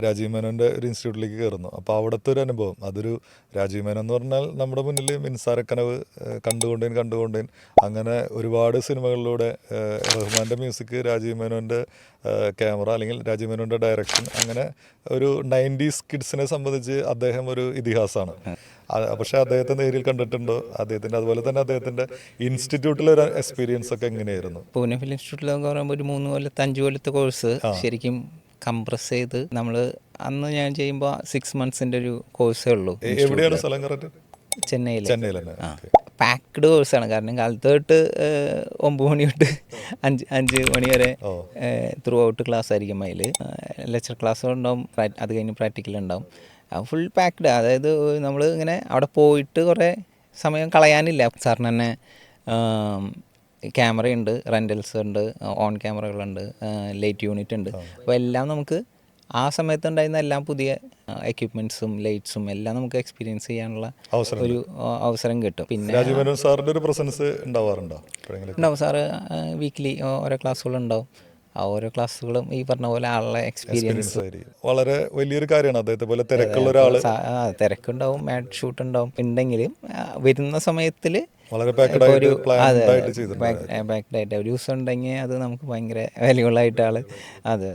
രാജീവ് മേനോൻ്റെ ഒരു ഇൻസ്റ്റിറ്റ്യൂട്ടിലേക്ക് കയറുന്നു. അപ്പോൾ അവിടുത്തെ ഒരു അനുഭവം, അതൊരു രാജീവ് മേനോൻ എന്ന് പറഞ്ഞാൽ നമ്മുടെ മുന്നിൽ മിൻസാരക്കനവ്, കണ്ടുകൊണ്ടേൻ അങ്ങനെ ഒരുപാട് സിനിമകളിലൂടെ റഹ്മാൻ്റെ മ്യൂസിക്, രാജീവ് മേനോൻ്റെ ക്യാമറ അല്ലെങ്കിൽ രാജീവ് മേനോൻ്റെ ഡയറക്ഷൻ, അങ്ങനെ ഒരു 90s കിഡ്സിനെ സംബന്ധിച്ച് അദ്ദേഹം ഒരു ഇതിഹാസമാണ്. പക്ഷേ അദ്ദേഹത്തെ നേരിൽ കണ്ടിട്ടുണ്ടോ? അദ്ദേഹത്തിൻ്റെ അതുപോലെ തന്നെ അദ്ദേഹത്തിൻ്റെ ഇൻസ്റ്റിറ്റ്യൂട്ടിലൊരു എക്സ്പീരിയൻസ് ഒക്കെ എങ്ങനെയായിരുന്നു? പൂനെ ഫിലിം ഇൻസ്റ്റിറ്റ്യൂട്ടിലൊക്കെ പറയുമ്പോൾ ഒരു 3 കൊല്ലത്തെ 5 കൊല്ലത്തെ കോഴ്സ് ശരിക്കും കംപ്രസ് ചെയ്ത് നമ്മൾ അന്ന് ഞാൻ ചെയ്യുമ്പോൾ 6 മന്ത്സിൻ്റെ ഒരു കോഴ്സേ ഉള്ളൂ. എവിടെയാണ് സ്ഥലം കറക്റ്റ്? ചെന്നൈയിൽ തന്നെ. പാക്ഡ് കോഴ്സാണ്. കാരണം കാലത്ത് തൊട്ട് 9 മണി തൊട്ട് 5 മണി വരെ ത്രൂ ഔട്ട് ക്ലാസ് ആയിരിക്കും. അതിൽ ലെക്ചർ ക്ലാസ് ഉണ്ടാവും, അത് കഴിഞ്ഞ് പ്രാക്ടിക്കൽ ഉണ്ടാവും. Full packed. അതായത് നമ്മൾ ഇങ്ങനെ അവിടെ പോയിട്ട് കുറേ സമയം കളയാനില്ല. സാറിന് തന്നെ ക്യാമറയുണ്ട്, റെൻ്റൽസ് ഉണ്ട്, ഓൺ ക്യാമറകളുണ്ട്, ലൈറ്റ് യൂണിറ്റ് ഉണ്ട്. അപ്പോൾ എല്ലാം നമുക്ക് ആ സമയത്ത് ഉണ്ടായിരുന്ന എല്ലാം പുതിയ എക്യുപ്മെൻറ്റ്സും ലൈറ്റ്സും എല്ലാം നമുക്ക് എക്സ്പീരിയൻസ് ചെയ്യാനുള്ള ഒരു അവസരം കിട്ടും. പിന്നെ രാജീവ് സാറിൻ്റെ ഒരു പ്രസൻസ് ഉണ്ടാവും. സാറ് വീക്ക്ലി ഓരോ ക്ലാസ്സുകളുണ്ടാവും. ആ ഓരോ ക്ലാസ്സുകളും ഈ പറഞ്ഞ പോലെ ആളുടെ എക്സ്പീരിയൻസ് വളരെ വലിയൊരു കാര്യമാണ്. അദ്ദേഹത്തെ പോലെ തിരക്കുള്ള ഒരാൾ, തിരക്കുണ്ടാവും, മാറ്റ് ഷൂട്ട് ഉണ്ടാവും. ഉണ്ടെങ്കിലും വരുന്ന സമയത്തിൽ വളരെ ബാക്ക്ഡ് ആയിട്ട് ഒരു ദിവസം ഉണ്ടെങ്കിൽ അത് നമുക്ക് ഭയങ്കര വാല്യുബിൾ ആയിട്ട് അതെ.